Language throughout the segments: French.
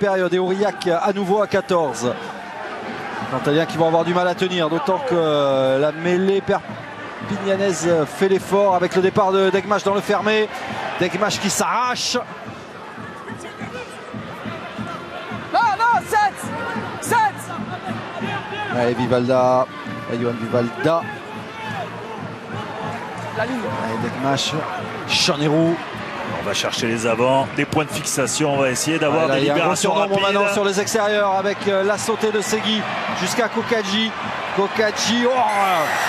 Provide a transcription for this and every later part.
période et Aurillac à nouveau à 14. Cantaliens qui vont avoir du mal à tenir, d'autant que la mêlée perpignanaise fait l'effort avec le départ de Degmash dans le fermé. Degmash qui s'arrache. Non, 7. Allez, Vivalda, Yohan Vivalda. La ligne. Allez, Degmash, Chanerou. On va chercher les avants, des points de fixation, on va essayer d'avoir des libérations rapides. Maintenant sur les extérieurs avec la sautée de Segui jusqu'à Kokaji. Kokaji,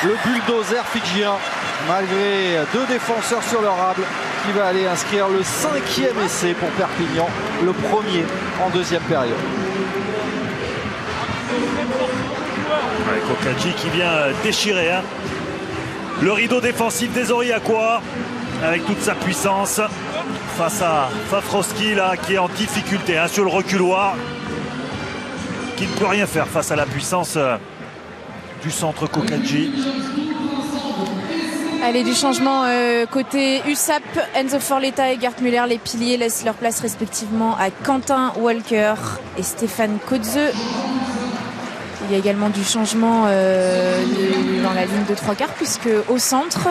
le bulldozer fidjien, malgré 2 défenseurs sur le rable, qui va aller inscrire le 5e essai pour Perpignan, le premier en deuxième période. Ouais, Kokaji qui vient déchirer le rideau défensif des Aurillacois avec toute sa puissance face à Fafroski là, qui est en difficulté sur le reculoir, qui ne peut rien faire face à la puissance du centre Kokaji. Allez, du changement côté USAP, Enzo Forletta et Gert Müller, les piliers, laissent leur place respectivement à Quentin Walker et Stéphane Kotzeu. Il y a également du changement dans la ligne de 3 quarts, puisque au centre,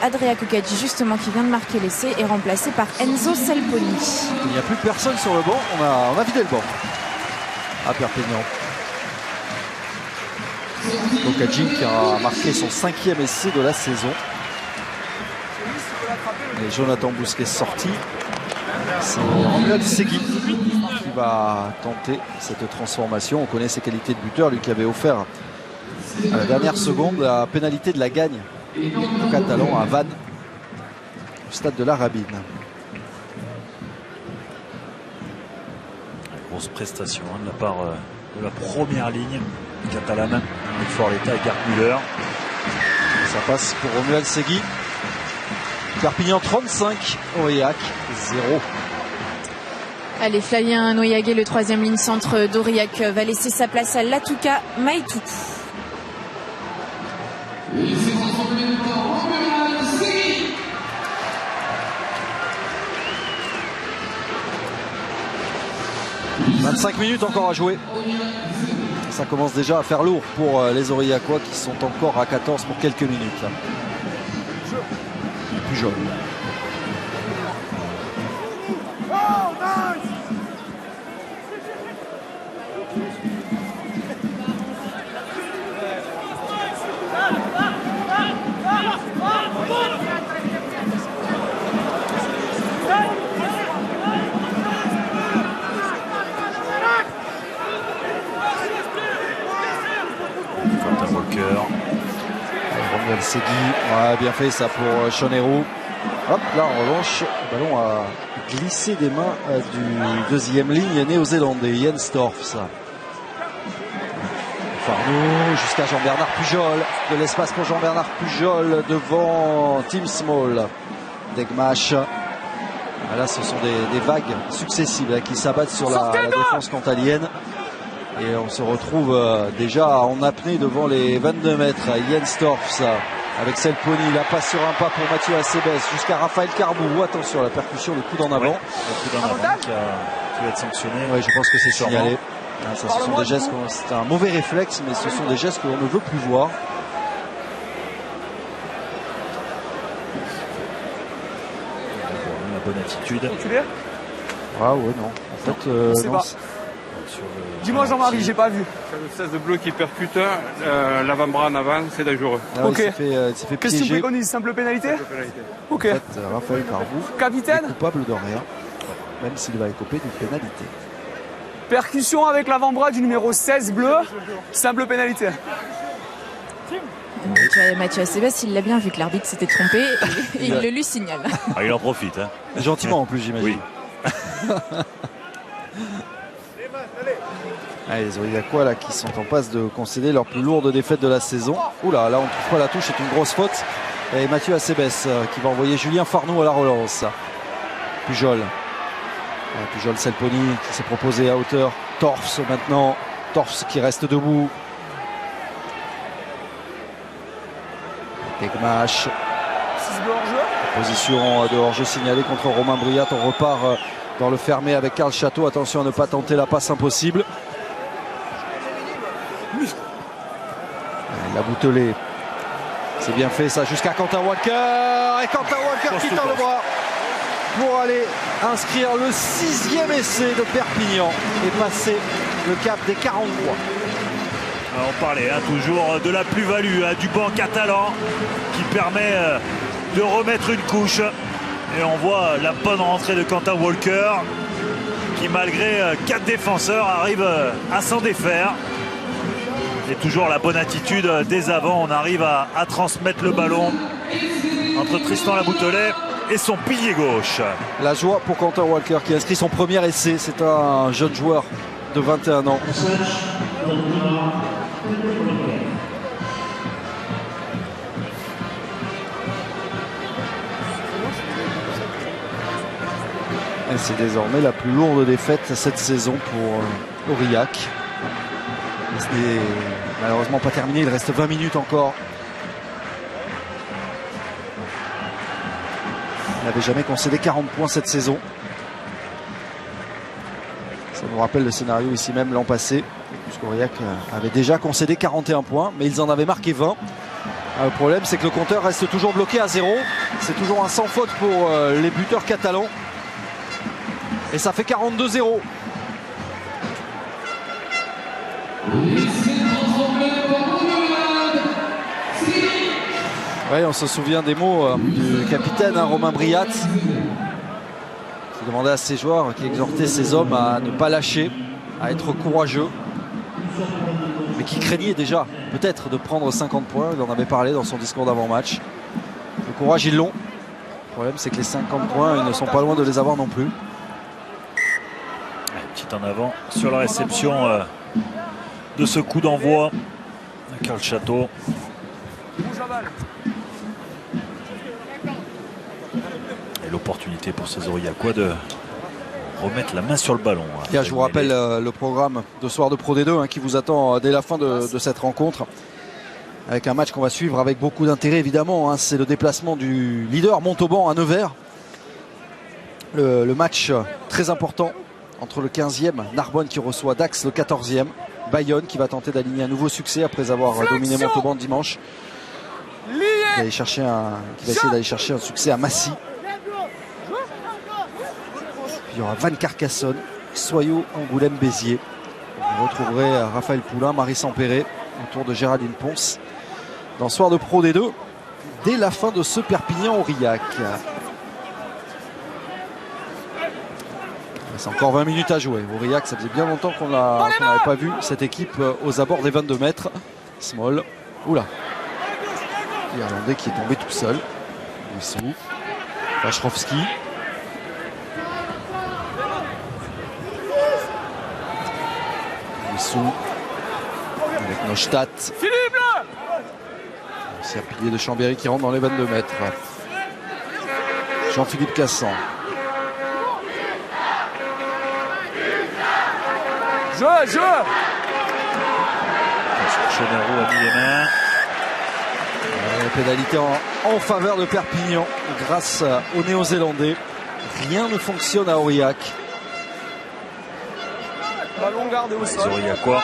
Adria Kokaji, justement, qui vient de marquer l'essai, est remplacé par Enzo Selponi. Il n'y a plus personne sur le banc, on a vidé le banc à Perpignan. Kokaji qui a marqué son 5e essai de la saison. Et Jonathan Bousquet sorti. C'est Romuald Segui qui va tenter cette transformation. On connaît ses qualités de buteur, lui qui avait offert à la dernière seconde la pénalité de la gagne au Catalan à Vannes, au stade de la Rabine. Grosse prestation de la part de la première ligne catalane avec Forletta et Gert Müller. Ça passe pour Romuald Segui. Perpignan 35, Aurillac 0. Allez, Flavien Noyaguet, le 3e ligne centre d'Aurillac, va laisser sa place à Latuka Maïtou. « 25 minutes encore à jouer. Ça commence déjà à faire lourd pour les Aurillacois qui sont encore à 14 pour quelques minutes. Pujol. Romuald Segui, ouais, bien fait ça pour Chanerou. Hop, là en revanche, le ballon a glissé des mains du 2e ligne néo-zélandais, Jens Torfs. Farnou jusqu'à Jean-Bernard Pujol, de l'espace pour Jean-Bernard Pujol devant Tim Small. Degmash. Là ce sont des vagues successives qui s'abattent sur la défense cantalienne. Et on se retrouve déjà en apnée devant les 22 mètres. Jens Torfs avec Selponi, la passe sur un pas pour Mathieu Acebes jusqu'à Raphaël Carbou. Attention à la percussion, le coup d'en avant. Le coup d'en avant qui va être sanctionné. Oui, je pense que c'est signalé. Ça, ce sont des gestes, c'est un mauvais réflexe, mais ce sont des gestes que l'on ne veut plus voir. La bonne attitude. Ah ouais, non. En fait, non. Dis-moi Jean-Marie, j'ai pas vu. Le 16 bleu qui percute, l'avant-bras en avant, c'est dangereux. Ah oui, Ok. il s'est fait Qu'est-ce que tu piéger. préconises? Simple pénalité? Ok. En fait, Raphaël Carbou est Capitaine, coupable de rien, même s'il va écoper d'une pénalité. percussion avec l'avant-bras du numéro 16 bleu. Simple pénalité. Mathieu Acebes, il l'a bien vu que l'arbitre s'était trompé et il le lui signale. Ah, il en profite. Gentiment en plus, j'imagine. Oui. Allez, les Aurillacois là qui sont en passe de concéder leur plus lourde défaite de la saison. Oula, là on ne trouve pas la touche, c'est une grosse faute. Et Mathieu Acebes qui va envoyer Julien Farnou à la relance. Pujol. Pujol Selponi qui s'est proposé à hauteur. Torfs maintenant. Torfs qui reste debout. Degmash. Position de hors-jeu signalée contre Romain Briat. On repart dans le fermé avec Karl Château. Attention à ne pas tenter la passe impossible. Il a boutelé. C'est bien fait ça jusqu'à Quentin Walker. Et Quentin Walker qui tend le bras pour aller inscrire le 6e essai de Perpignan et passer le cap des 40 points. On parlait toujours de la plus-value du banc catalan qui permet de remettre une couche. Et on voit la bonne rentrée de Quentin Walker qui, malgré 4 défenseurs, arrive à s'en défaire. Et toujours la bonne attitude des avants. On arrive à transmettre le ballon entre Tristan Laboutelet et son pilier gauche. La joie pour Quentin Walker qui inscrit son premier essai. C'est un jeune joueur de 21 ans. Et c'est désormais la plus lourde défaite cette saison pour Aurillac. Ce n'est malheureusement pas terminé, il reste 20 minutes encore. Il n'avait jamais concédé 40 points cette saison. Ça nous rappelle le scénario ici même l'an passé, puisqu'Aurillac avait déjà concédé 41 points, mais ils en avaient marqué 20. Le problème, c'est que le compteur reste toujours bloqué à 0. C'est toujours un sans faute pour les buteurs catalans. Et ça fait 42-0. Oui, on se souvient des mots du capitaine Romain Briat, qui demandait à ses joueurs, qui exhortait ses hommes à ne pas lâcher, à être courageux, mais qui craignait déjà peut-être de prendre 50 points. Il en avait parlé dans son discours d'avant-match. Le courage, ils l'ont. Le problème, c'est que les 50 points, ils ne sont pas loin de les avoir non plus. Petit en avant sur la réception de ce coup d'envoi de Karl Château. Et l'opportunité pour ces Aurillacois de remettre la main sur le ballon. Bien, je vous rappelle le programme de soir de Pro D2 qui vous attend dès la fin de cette rencontre. Avec un match qu'on va suivre avec beaucoup d'intérêt évidemment. C'est le déplacement du leader Montauban à Nevers. Le match très important entre le 15e, Narbonne qui reçoit Dax, le 14e. Bayonne qui va tenter d'aligner un nouveau succès après avoir dominé Montauban dimanche. Qui va essayer d'aller chercher un succès à Massy. Puis il y aura Vannes Carcassonne, Soyaux, Angoulême, Béziers. Vous retrouverez Raphaël Poulain, Marie Sampéré autour de Géraldine Ponce dans Soir de Pro D2 dès la fin de ce Perpignan-Aurillac. C'est encore 20 minutes à jouer. Aurillac, ça faisait bien longtemps qu'on n'avait pas vu cette équipe aux abords des 22 mètres. Small. Oula. L'Irlandais qui est tombé tout seul. Wissou. Wachowski. Wissou. Avec Neustadt. C'est un pilier de Chambéry qui rentre dans les 22 mètres. Jean-Philippe Cassan. Jeu. Chenero a mis les mains. La pénalité en faveur de Perpignan grâce aux Néo-Zélandais. Rien ne fonctionne à Aurillac. Ballon gardé au sol. Les Aurillacois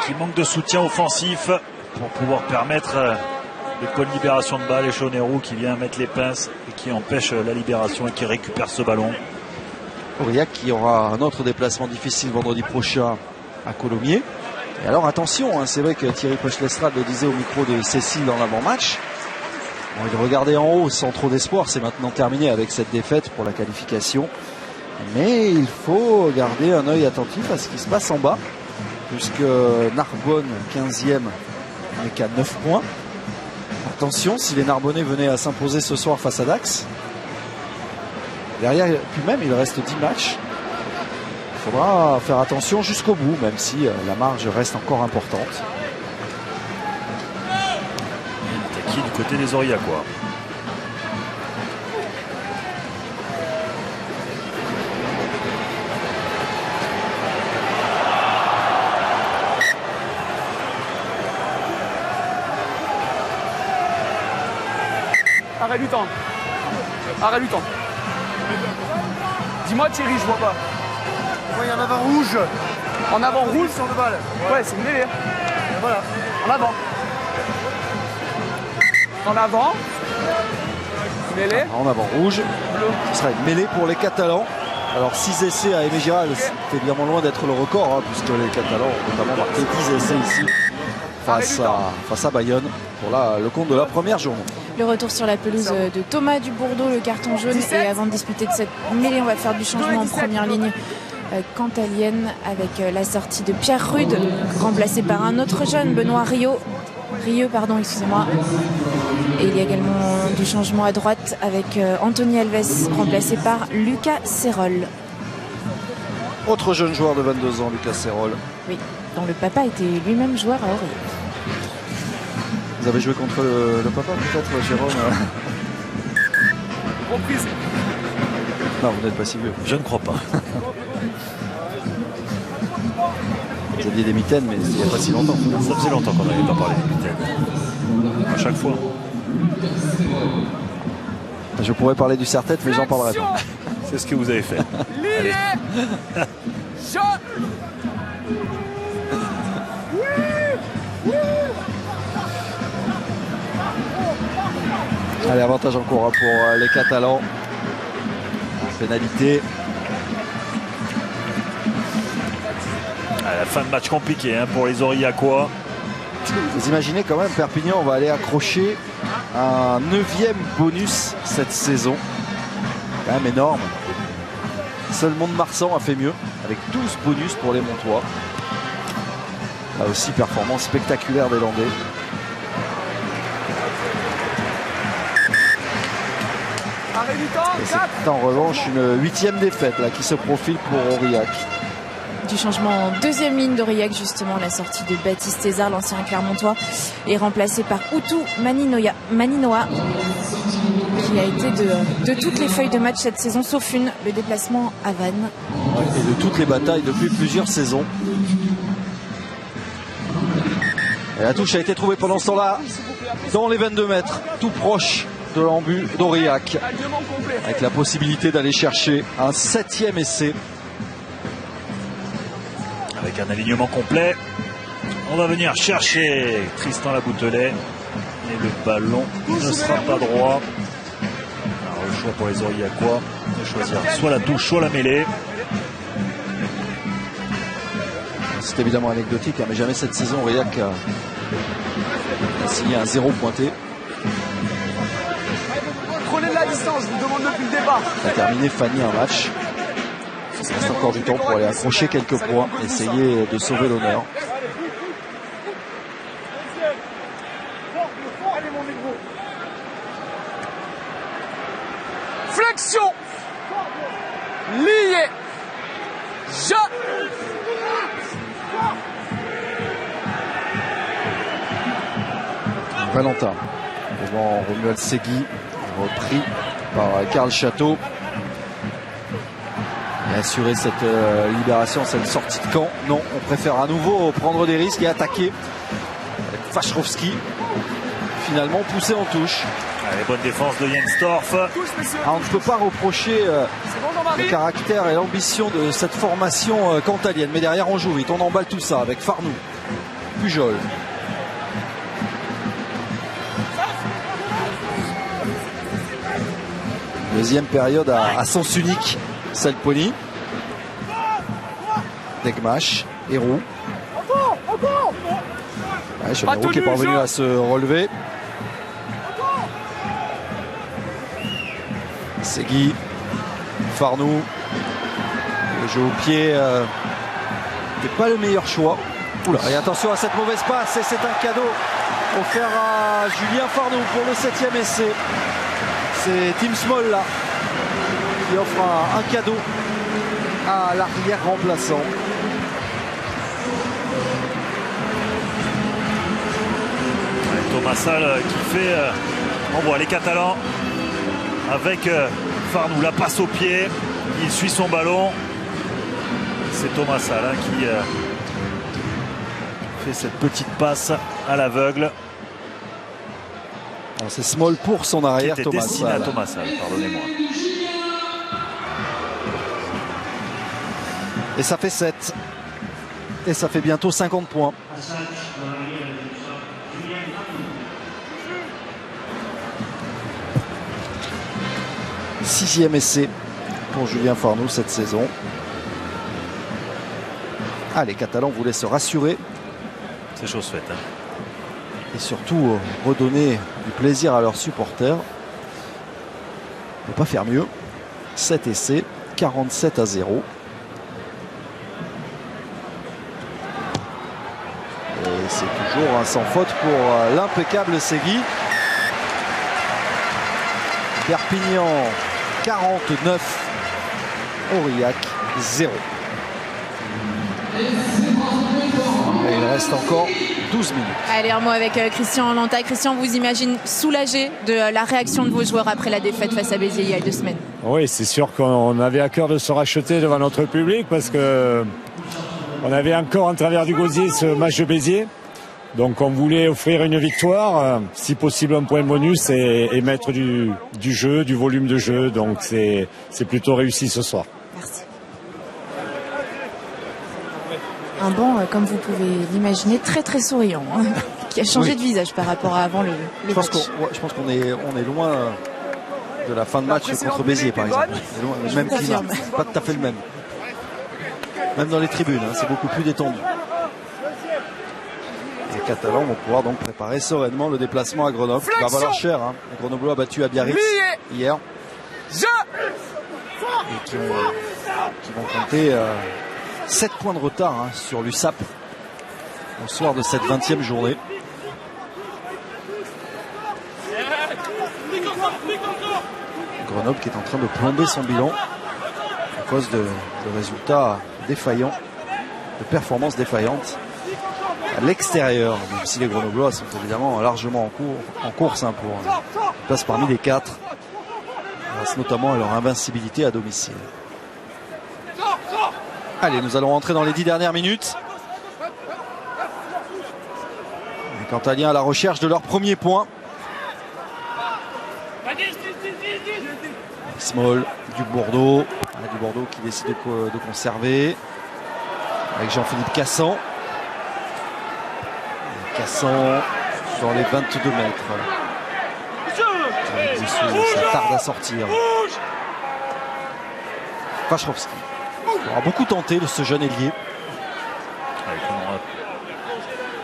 qui manquent de soutien offensif pour pouvoir permettre de bonnes libérations de balles. Et Chenero qui vient mettre les pinces et qui empêche la libération et qui récupère ce ballon. Aurillac qui aura un autre déplacement difficile vendredi prochain à Colomiers. Et alors attention, c'est vrai que Thierry Pochlestrade le disait au micro de Cécile dans l'avant-match. Bon, il regardait en haut sans trop d'espoir, c'est maintenant terminé avec cette défaite pour la qualification. Mais il faut garder un œil attentif à ce qui se passe en bas, puisque Narbonne 15e n'est qu'à 9 points. Attention, si les Narbonnais venaient à s'imposer ce soir face à Dax, derrière, puis même il reste 10 matchs. Il faudra faire attention jusqu'au bout, même si la marge reste encore importante. Qui du côté des Aurillacois. Arrêt du temps. Dis-moi Thierry, je vois pas. Il y en a un rouge. En avant rouge Sur le balle. Ouais, c'est une mêlée. Et voilà. En avant. En avant. Mêlée. En avant rouge. Ce sera une mêlée pour les Catalans. Alors 6 essais à Aimé Giral, c'est évidemment loin d'être le record, hein, puisque les Catalans ont notamment marqué 10 essais ici face à Bayonne pour le compte de la première journée. Le retour sur la pelouse de Thomas Dubourdeau, le carton jaune. Et avant de disputer de cette mêlée, on va faire du changement en première ligne cantalienne avec la sortie de Pierre Rude, remplacé par un autre jeune, Benoît Rieu, excusez-moi. Et il y a également du changement à droite avec Anthony Alves, remplacé par Lucas Serrol. Autre jeune joueur de 22 ans, Lucas Serrol. Oui, dont le papa était lui-même joueur à Aurillac. Vous avez joué contre le papa peut-être, Jérôme? Reprise. Non, vous n'êtes pas si vieux. Je ne crois pas. Vous aviez des mitaines, mais il n'y a pas si longtemps. Ça faisait longtemps qu'on n'avait pas parlé des mitaines. À chaque fois. Je pourrais parler du serre-tête, mais j'en parlerai pas. C'est ce que vous avez fait. Lié. Shot. Allez, avantage en cours pour les Catalans. Pénalité. À la fin de match compliqué hein, pour les Aurillacois. Vous imaginez quand même, Perpignan va aller accrocher un 9e bonus cette saison. Quand même énorme. Seul Mont-de-Marsan a fait mieux, avec 12 bonus pour les Montois. Là aussi, performance spectaculaire des Landais. Arrêt du temps. Et 4. c'est en revanche une 8e défaite là, qui se profile pour Aurillac. Du changement en deuxième ligne d'Aurillac, justement, la sortie de Baptiste Thézard, l'ancien Clermontois, est remplacé par Outou Maninoa, qui a été de toutes les feuilles de match cette saison, sauf une, le déplacement à Vannes. Et de toutes les batailles depuis plusieurs saisons. Et la touche a été trouvée pendant ce temps-là dans les 22 mètres, tout proche de l'embut d'Aurillac, avec la possibilité d'aller chercher un 7e essai. Avec un alignement complet, on va venir chercher Tristan Laboutelet. Et le ballon ne sera pas droit. Alors, le choix pour les Aurillacois de choisir soit la touche, soit la mêlée. C'est évidemment anecdotique, hein, mais jamais cette saison Aurillac a signé un 0 pointé. Prenez de la distance, je vous demande depuis le départ. A terminé Fanny un match. Il reste encore du temps pour aller accrocher quelques points, essayer de sauver l'honneur. Flexion. Lié. Je. Valentin devant Romuald Segui, repris par Karl Château. Et assurer cette libération, cette sortie de camp. Non, on préfère à nouveau prendre des risques et attaquer. Avec Fachrovski, finalement poussé en touche. Allez, bonne défense de Jens Torf. On ne peut pas reprocher le caractère et l'ambition de cette formation cantalienne. Mais derrière, on joue vite, on emballe tout ça avec Farnou, Pujol. Deuxième période à sens unique. Salponi, Degmash, Héroux. Ouais, Cheverou qui est parvenu à se relever. Segui, Farnou. Le jeu au pied n'est pas le meilleur choix. Oula, et attention à cette mauvaise passe, et c'est un cadeau offert à Julien Farnou pour le 7e essai. C'est Tim Small là qui offre un cadeau à l'arrière remplaçant. Thomas Salle qui fait on voit les Catalans avec Farnou, la passe au pied, il suit son ballon. C'est Thomas Salle qui fait cette petite passe à l'aveugle. C'est Small pour son arrière, qui était Thomas destiné Salle. à Thomas Salle, pardonnez-moi. Et ça fait 7. Et ça fait bientôt 50 points. Sixième essai pour Julien Farnoux cette saison. Ah, les Catalans voulaient se rassurer. C'est chose faite. Hein. Et surtout redonner du plaisir à leurs supporters. On ne peut pas faire mieux. 7 essais, 47-0. Et c'est toujours un sans faute pour l'impeccable Segui. Perpignan 49, Aurillac 0. Et il reste encore 12 minutes. Allez, un mot avec Christian Lanta. Christian, vous imaginez soulagé de la réaction de vos joueurs après la défaite face à Béziers il y a 2 semaines? Oui, c'est sûr qu'on avait à cœur de se racheter devant notre public parce que on avait encore en travers du gosier ce match de Béziers. Donc on voulait offrir une victoire, si possible un point bonus et mettre du jeu, du volume de jeu. Donc c'est plutôt réussi ce soir. Merci. Un banc, comme vous pouvez l'imaginer, très très souriant, hein, qui a changé de visage par rapport à avant le Je match. pense qu'on est loin de la fin de match contre Béziers, par exemple. On est loin, même climat, pas tout à fait le même. Même dans les tribunes, hein, c'est beaucoup plus détendu. Les Catalans vont pouvoir donc préparer sereinement le déplacement à Grenoble. Ça va valoir cher. Hein. Les Grenoblois a battu à Biarritz hier. Et qui vont compter 7 points de retard hein, sur l'USAP au soir de cette 20e journée. Grenoble qui est en train de plomber son bilan à cause de résultats défaillants, de performances défaillantes à l'extérieur, même si les Grenoblois sont évidemment largement en course hein, pour place parmi les 4, grâce notamment à leur invincibilité à domicile. Allez, nous allons rentrer dans les 10 dernières minutes. Les Cantaliens à la recherche de leur premier point. Small, du Bordeaux qui décide de conserver avec Jean-Philippe Cassan. Cassan dans les 22 mètres. Ça tarde à sortir. Vachrowski aura beaucoup tenté de ce jeune ailier.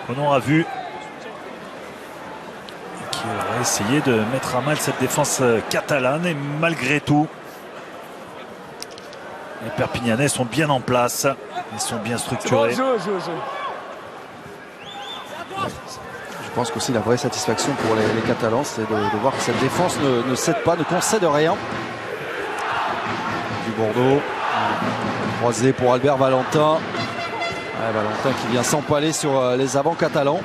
On aura vu qui aurait essayé de mettre à mal cette défense catalane et malgré tout les Perpignanais sont bien en place, ils sont bien structurés. Je pense qu'aussi la vraie satisfaction pour les Catalans, c'est de voir que cette défense ne cède pas, ne concède rien. Du Bordeaux, croisé pour Albert Valentin. Ouais, Valentin qui vient s'empaler sur les avants catalans.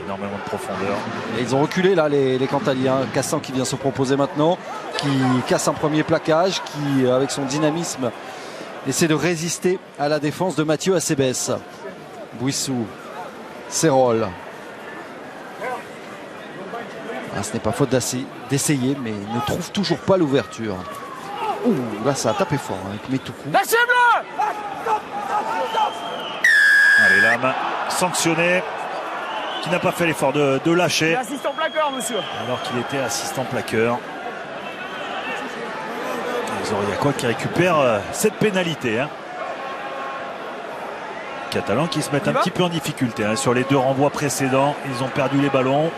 Énormément de profondeur. Et ils ont reculé là les Cantaliens. Cassan qui vient se proposer maintenant, qui casse un premier plaquage, qui avec son dynamisme essaie de résister à la défense de Mathieu Acebes. Bouissou, Serol. Ah, ce n'est pas faute d'essayer, mais il ne trouve toujours pas l'ouverture. Ouh, là ça a tapé fort hein, avec Metoukou. Allez, Lame, sanctionné, qui n'a pas fait l'effort de lâcher. Assistant plaqueur, monsieur. Alors qu'il était assistant plaqueur. Les Aurillacois qui récupèrent cette pénalité. Hein. Catalans qui se mettent un petit peu en difficulté hein. Sur les 2 renvois précédents, ils ont perdu les ballons.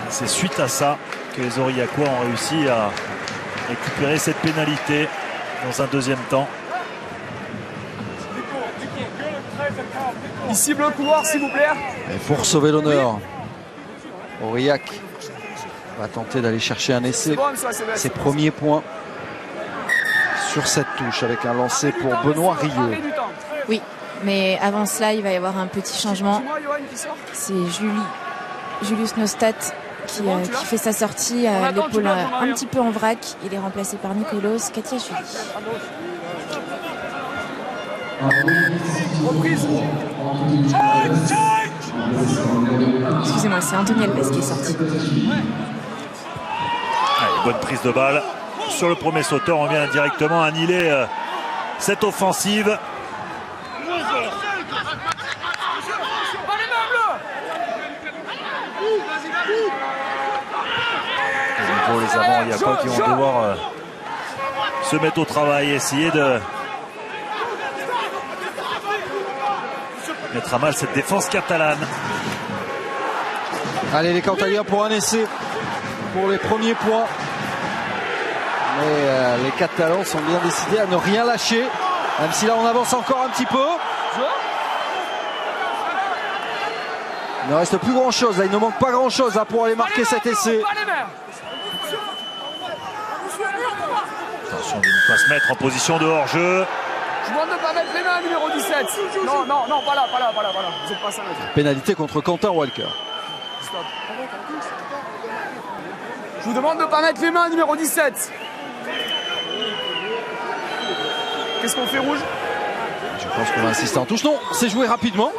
C'est suite à ça que les Aurillacois ont réussi à récupérer cette pénalité dans un deuxième temps. Il cible le couloir, s'il vous plaît. Et pour sauver l'honneur, Aurillac va tenter d'aller chercher un essai. Ses premiers points sur cette touche avec un lancer pour Benoît Rieux. Oui, mais avant cela, il va y avoir un petit changement. C'est Julius Nostat qui fait sa sortie à l'épaule un petit peu en vrac. Il est remplacé par Nicolas Katiashvili. Reprise. Excusez-moi, c'est Anthony Alves qui est sorti. Allez, bonne prise de balle sur le premier sauteur. On vient directement annihiler cette offensive. Pour les avants, il y a quoi qui vont devoir se mettre au travail, essayer de mettre à mal cette défense catalane. Allez, les Cantaliens pour un essai pour les premiers points. Mais les Catalans sont bien décidés à ne rien lâcher, même si là on avance encore un petit peu. Il ne reste plus grand chose, là il ne manque pas grand chose là, pour aller marquer cet essai. Attention de ne pas se mettre en position de hors-jeu. Je vous demande de ne pas mettre les mains, numéro 17. Non, non, non, pas là. Vous êtes pas ça. Pénalité contre Quentin Walker. Stop. Je vous demande de ne pas mettre les mains, numéro 17. Qu'est-ce qu'on fait, rouge? Je pense qu'on va insister en touche. Non, c'est joué rapidement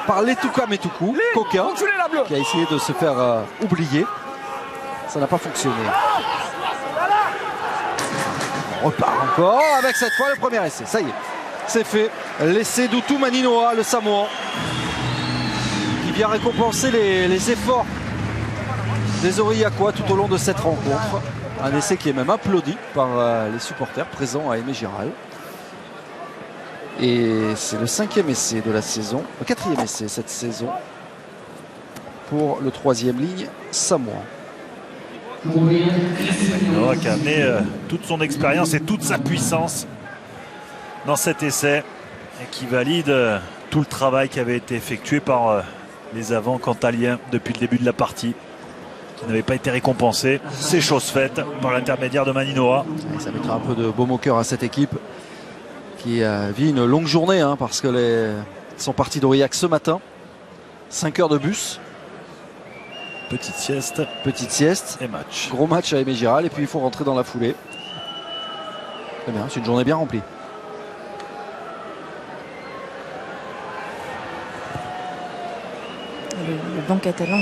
par Letuka Metuku, coquin, qui a essayé de se faire oublier. Ça n'a pas fonctionné. On repart encore avec cette fois le premier essai. Ça y est, c'est fait. L'essai d'Utu Maninoa, le Samoan, qui vient récompenser les efforts des Aurillacois tout au long de cette rencontre. Un essai qui est même applaudi par les supporters présents à Aimé Giral. Et c'est le 5e essai de la saison, le 4e essai cette saison pour le 3e ligne samoan. Maninoa qui a amené toute son expérience et toute sa puissance dans cet essai et qui valide tout le travail qui avait été effectué par les avants cantaliens depuis le début de la partie, qui n'avait pas été récompensé. C'est chose faite par l'intermédiaire de Maninoa. Et ça mettra un peu de baume au cœur à cette équipe qui vit une longue journée parce que ils sont partis d'Aurillac ce matin. 5 heures de bus. Petite sieste. Petite sieste. Et match. Gros match à Aimé Giral et puis il faut rentrer dans la foulée. Très bien, c'est une journée bien remplie. Le banc catalan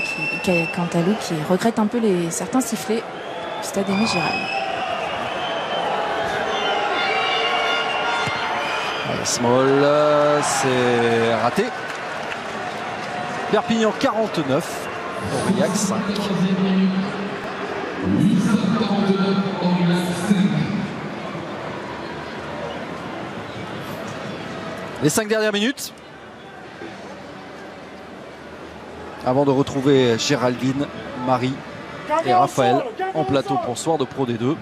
Cantalou qui regrette un peu certains sifflets du stade Aimé Giral. Small, c'est raté. Perpignan 49, Aurillac 5. Les 5 dernières minutes avant de retrouver Géraldine, Marie et Raphaël en plateau pour ce soir de Pro D2.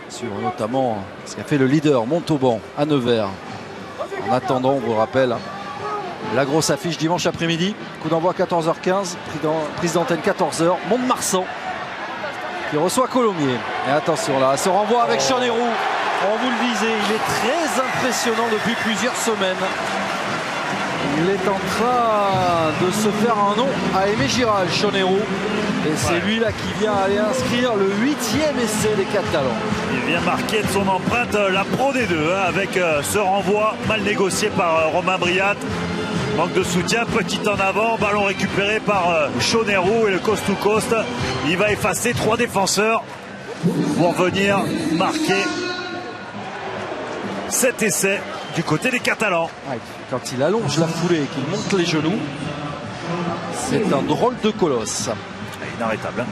Sur notamment ce qu'a fait le leader Montauban à Nevers. En attendant, on vous rappelle la grosse affiche dimanche après-midi. Coup d'envoi 14h15, prise d'antenne 14h. Mont-de-Marsan qui reçoit Colomiers. Et attention là, ce renvoi avec Chonéroux. On vous le disait, il est très impressionnant depuis plusieurs semaines. Il est en train de se faire un nom à Aimé Giral, Chonéroux. Et c'est lui là qui vient aller inscrire le 8e essai des Catalans. Il vient marquer de son empreinte la Pro D2 avec ce renvoi mal négocié par Romain Briat. Manque de soutien, petit en avant, ballon récupéré par Chonéroux et le coast-to-coast. Il va effacer 3 défenseurs pour venir marquer cet essai du côté des Catalans. Quand il allonge la foulée et qu'il monte les genoux, c'est un drôle de colosse. Inarrêtable.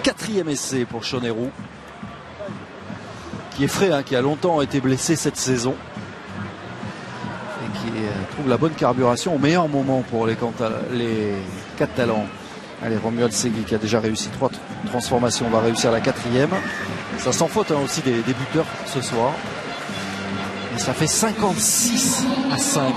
Quatrième essai pour Chonéroux, qui est frais, qui a longtemps été blessé cette saison et qui trouve la bonne carburation au meilleur moment pour les Catalans. Allez, Romuald Segui qui a déjà réussi 3 transformations, va réussir la 4e. Ça sans faute aussi des buteurs ce soir. Et ça fait 56 à 5.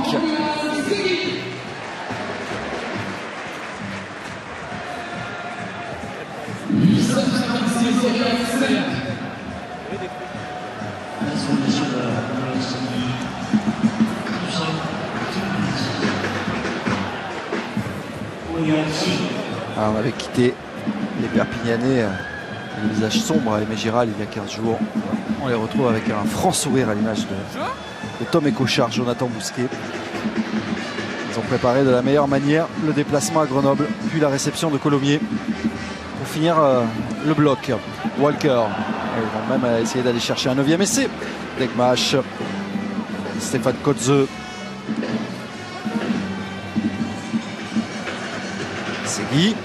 Alors, on avait quitté les Perpignanais, le visage sombre à Aimé Giral il y a 15 jours. On les retrouve avec un franc sourire à l'image de Tom Écochard, Jonathan Bousquet. Ils ont préparé de la meilleure manière le déplacement à Grenoble, puis la réception de Colomiers pour finir le bloc. Walker Ils vont même essayer d'aller chercher un 9e essai. Degmach, Stéphane Kotzeu. Segui.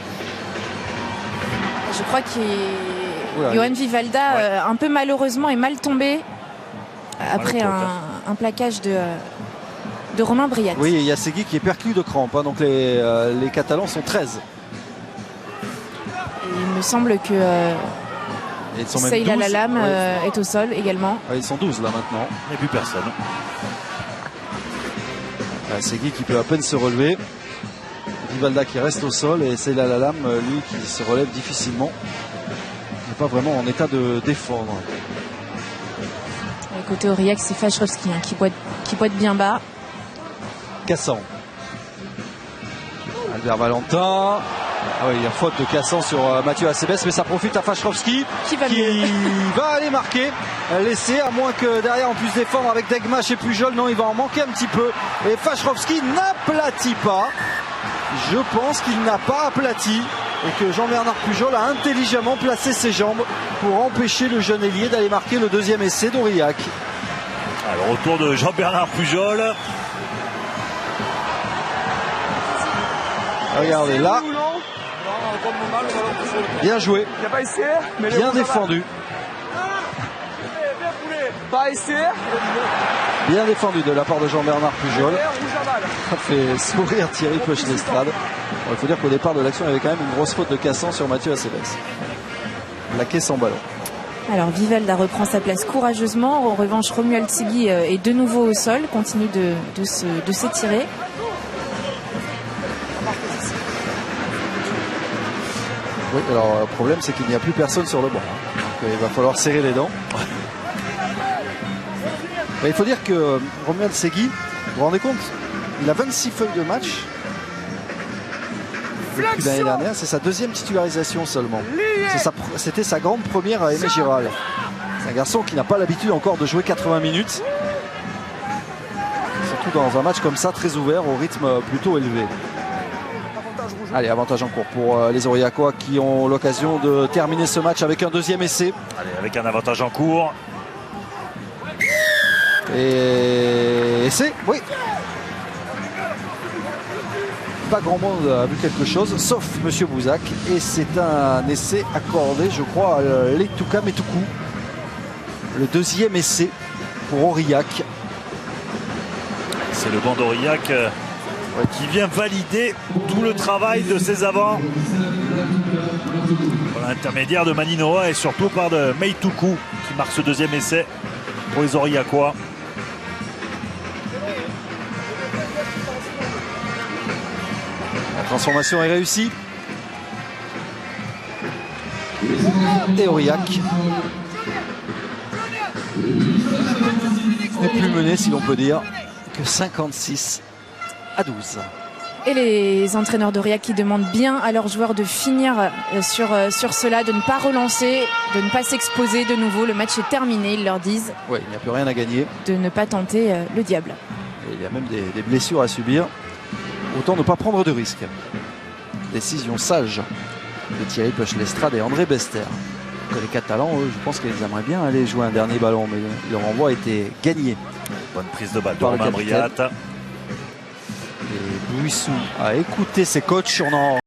Je crois que Johan Vivalda, un peu malheureusement, est mal tombé après un plaquage de Romain Briat. Oui, il y a Segui qui est perclus de crampes, hein, donc les Catalans sont 13. Et il me semble que Seyla Lalam est au sol également. Ouais, ils sont 12 là maintenant. Il n'y a plus personne. Segui qui peut à peine se relever. Vivalda qui reste au sol et Seyla Lalam, lui, qui se relève difficilement. Il n'est pas vraiment en état de défendre. Et côté Aurillac, c'est Fachrovski qui boite bien bas. Cassan. Albert Valentin. Ah oui, il y a faute de Cassan sur Mathieu Acebes, mais ça profite à Fachrovski qui va aller marquer l'essai, à moins que derrière on puisse défendre avec Degmach et Pujol. Non, il va en manquer un petit peu. Et Fachrovski n'aplatit pas. Je pense qu'il n'a pas aplati et que Jean-Bernard Pujol a intelligemment placé ses jambes pour empêcher le jeune ailier d'aller marquer le 2e essai d'Aurillac. Alors, retour de Jean-Bernard Pujol. Regardez là. Bien joué. Bien défendu. Bien défendu de la part de Jean-Bernard Pujol. Ça fait sourire Thierry Peuch-Lestrade. Il faut dire qu'au départ de l'action, il y avait quand même une grosse faute de Cassan sur Mathieu Acebes. Plaqué sans ballon. Alors Vivalda reprend sa place courageusement. En revanche, Romuald Segui est de nouveau au sol, continue de s'étirer. Oui, alors le problème c'est qu'il n'y a plus personne sur le banc. Donc il va falloir serrer les dents. Mais il faut dire que Romuald Segui, vous vous rendez compte, il a 26 feuilles de match. Depuis l'année dernière, c'est sa 2e titularisation seulement. C'était sa grande première à Aimé Giral. C'est un garçon qui n'a pas l'habitude encore de jouer 80 minutes. Surtout dans un match comme ça, très ouvert, au rythme plutôt élevé. Allez, avantage en cours pour les Aurillacois qui ont l'occasion de terminer ce match avec un 2e essai. Allez, avec un avantage en cours. Et essai, oui. Pas grand monde a vu quelque chose, sauf Monsieur Bouzac. Et c'est un essai accordé, je crois, à Leituka Metoukou. Le 2e essai pour Aurillac. C'est le banc d'Aurillac qui vient valider tout le travail de ses avants. Par l'intermédiaire de Maninoa et surtout par de Meituku qui marque ce 2e essai pour les Aurillacois. La transformation est réussie. Et Aurillac n'est plus mené, si l'on peut dire, que 56 à 12. Et les entraîneurs d'Aurillac qui demandent bien à leurs joueurs de finir sur cela, de ne pas relancer, de ne pas s'exposer de nouveau. Le match est terminé, ils leur disent. Oui, il n'y a plus rien à gagner. De ne pas tenter le diable. Et il y a même des blessures à subir. Autant ne pas prendre de risques. Décision sage de Thierry Peuch-Lestrade et André Bester. Que les Catalans, eux, je pense qu'ils aimeraient bien aller jouer un dernier ballon, mais le renvoi a été gagné. Bonne prise de balle de Romain Briat. Et Buissou a écouté ses coachs.